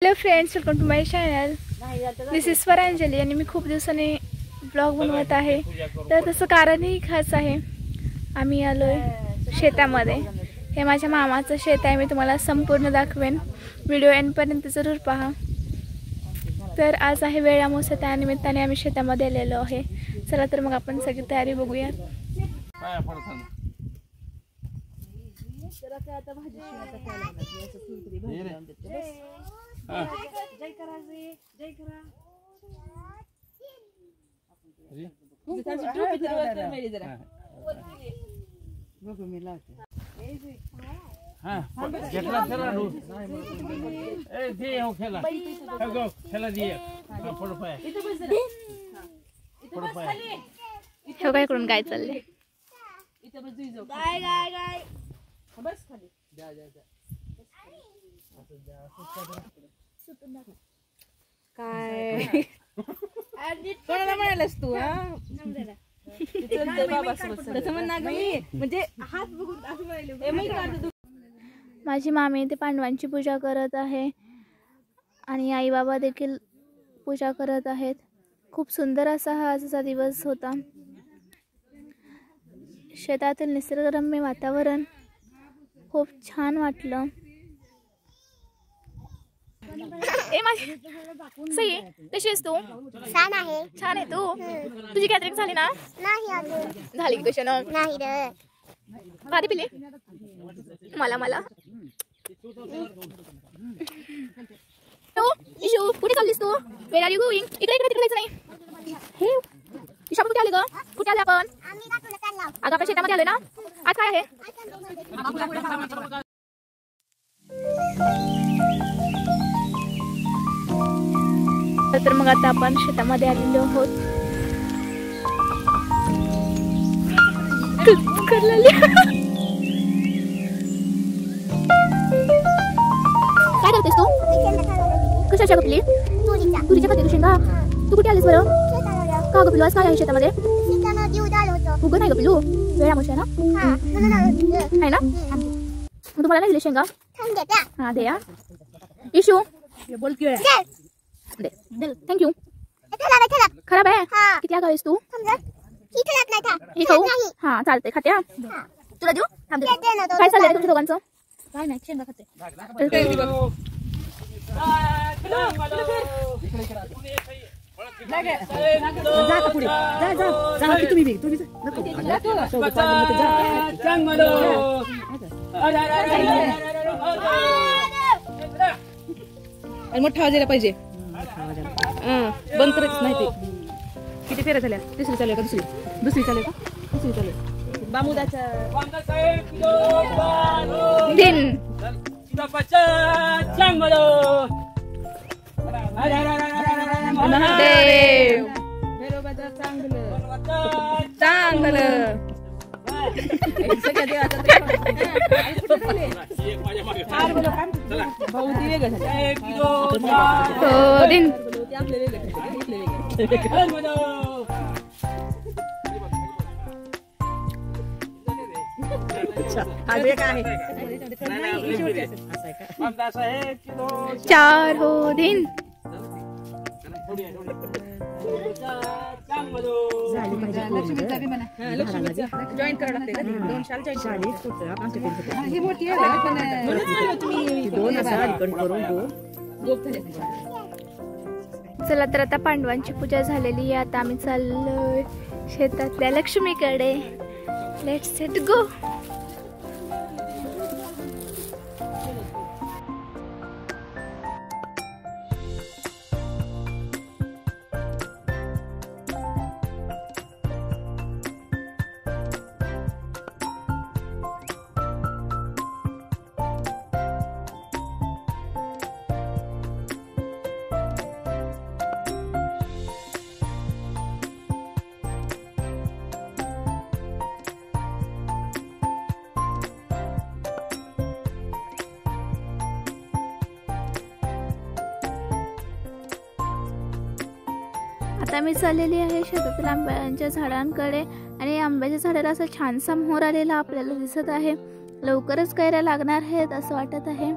Hello friends, welcome to my channel. This is Swaranjali आणि मी खूप दिवसांनी ब्लॉग बनवत आहे. तर तसं कारणही खास आहे. आम्ही आलोय शेतामध्ये. हे माझ्या मामाचं शेत आहे. मी तुम्हाला संपूर्ण दाखवेन. व्हिडिओ एंडपर्यंत जरूर पहा. तर आज आहे वेळ अमावस्या, त्यानिमित्ताने आम्ही शेतामध्ये आलेलो आहे. चला तर मग आपण सगळी तयारी बघूया. काय करून काय चाललंय? काय कोणाला म्हणालास तू? म्हणजे हात बघून असं म्हणाले. माझी मामी ते पांडवांची पूजा करत आहे आणि आई बाबा देखील पूजा करत आहेत. खूप सुंदर असा हा आजचा दिवस होता. शेतातील निसर्गरम्य वातावरण खूप छान वाटलं. ए माझी सई, कशी आहेस तू? छान आहे. छान आहे तू. तुझी गॅदरिंग झाली ना? नाही अजून. झाली की कशी ना? नाही रे. पाणी पिले? मला इशू, कुठे चाललीस तू? वेर आर यू गोइंग? इकडे तिकडे नाही. हे इशू, कुठे आले ग? कुठे आले आपण? अगं आपण शेतामध्ये आलोय ना. आज काय आहे? तर मग आता आपण शेतामध्ये आलेलो आहोत. काय करतेस तू? कशाच्या गपली? तुरीच्या खाते तू शेंगा. तू कुठे आलीस बरं? का गपलो? आज काय आहे शेतामध्ये? उगं नाही गपलो. वेळा मशी आहे ना? आहे ना? मग तुम्हाला नाही दिली शेंगा? हा दे. या इशू बोल की थँक्यू. खराब आहे? किती आगावीस तू? ही खाऊ? हा चालते. खाते. तुला देऊ? काय चाललंय तुमच्या दोघांचं? काय नाही, शेंगा खाते. मोठा आवाज यायला पाहिजे. बंद करायचं नाही ते. किती फेऱ्या झाल्या? तिसरी चालू का? दुसरी चालू का? तिसरी चालू. बामुदाच्या दिन चांगलं. भाऊ ती वेगळं दिन चार हो दिन. जॉईन करावं लागते. 2 शाल चला तर आता पांडवांची पूजा झालेली आहे. आता आम्ही चाललोय शेतातल्या लक्ष्मीकडे. Let's set go. आता मी चाललेली आहे शेतातील आंब्याच्या झाडांकडे आणि आंब्याच्या झाडाला असं छानसा मोहर आलेला आपल्याला दिसत आहे. लवकरच कैऱ्या लागणार आहेत असं वाटत आहे.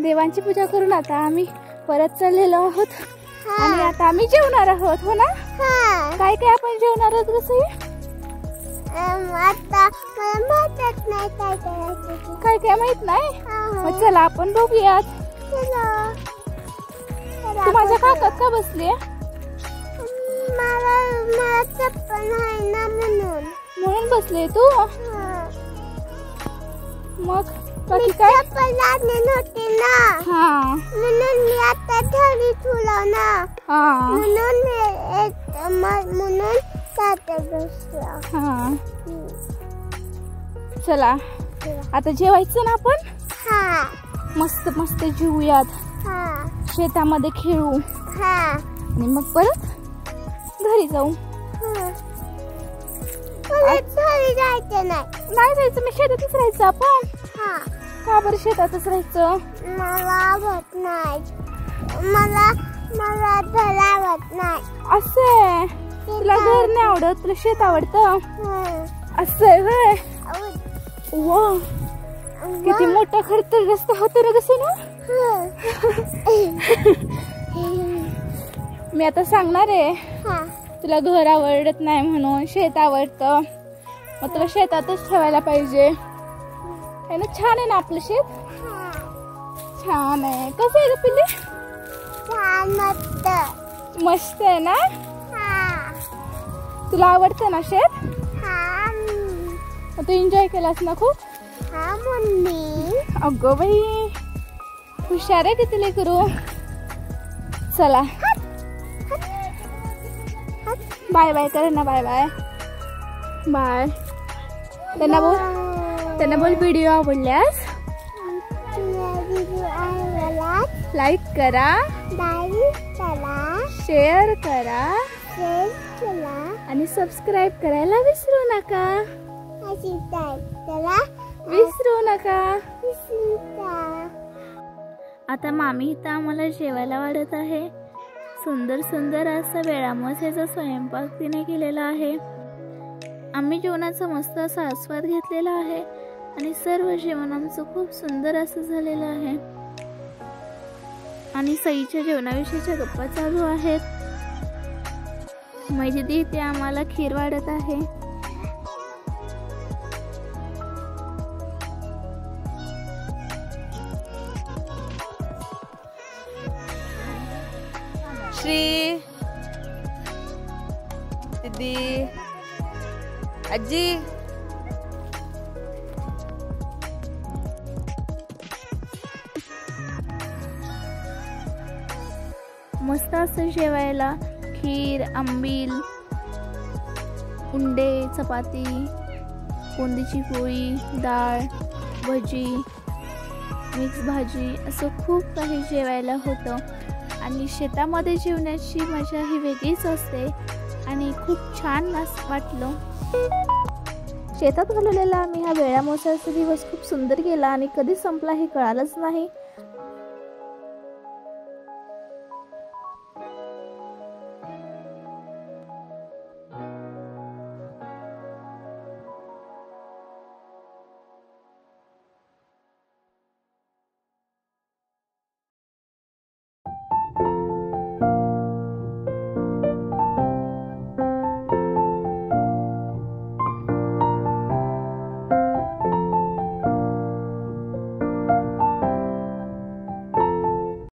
देवांची पूजा करून आता आम्ही परत चाललेलो आहोत आणि आता आम्ही जेवणार आहोत. हो ना? काय काय आपण जेवणार आहोत रसोई? आता मला माहितच नाही काय करायचं. काय काय माहित नाही. मग चला आपण बघूयात. तू माझ्या काकात का बसली? मला चप्पल नाही ना म्हणून बसले तू. मग बाकी काय? चप्पल लागली नव्हती ना म्हणून मी आता घरी ठेवलं ना म्हणून तात्या बसला. चला आता जेवायचं ना आपण. मस्त मस्त जेवूयात, शेतामध्ये खेळू आणि मग परत घरी जाऊ. घरी जायचं नाही जायचं, मी शेतातच राहायचं आपण. का बरं शेतातच राहायचं? मला आवडत नाही. मला घर आवडत नाही. असं तुला घर नाही आवडत, तुला शेत आवडतं? असं आहे होय. वा किती मोठा खडतर रस्ता होतो रे कसं ना. मी आता सांगणार आहे तुला घर आवडत नाही म्हणून, शेत आवडतं. मग तुला शेतातच ठेवायला पाहिजे है ना. छान आहे ना आपलं शेत? छान आहे. कसं आहे ग पिल्ले? छान मस्त मस्त आहे ना. तुला आवडतं ना शेत? तू एन्जॉय केलास ना खूप? मम्मी. अगं बाई हुशार आहे किती लेकरू. चला बाय बाय कर ना. Bye bye bye. त्यांना बोल व्हिडिओ आवडल्यास लाईक करा, शेअर करा आणि सबस्क्राईब करायला विसरू नका. विसरू नका. आता मामी इथं आम्हाला जेवायला वाढत आहे. सुंदर सुंदर असा वेळामोसेचा स्वयंपाक तिने केलेला आहे. आम्ही जेवणाचा मस्त असा आस्वाद घेतलेला आहे आणि सर्व जेवण आमचं खूप सुंदर असं झालेलं आहे. आणि सईच्या जेवणाविषयीच्या गप्पा चालू आहेत. मैदिदी इथे आम्हाला खीर वाढत आहे. श्री दीदी आजी मस्त असं जेवायला खीर, आंबील, उंडे, चपाती, कोंदीची पोळी, डाळ, भजी, मिक्स भाजी असं खूप काही जेवायला होतं. आणि शेतामध्ये जेवण्याची मजा ही वेगळीच असते आणि खूप छान वाटलं. शेतात घालवलेला आम्ही हा वेळामोसाचा दिवस खूप सुंदर गेला आणि कधी संपला हे कळालंच नाही.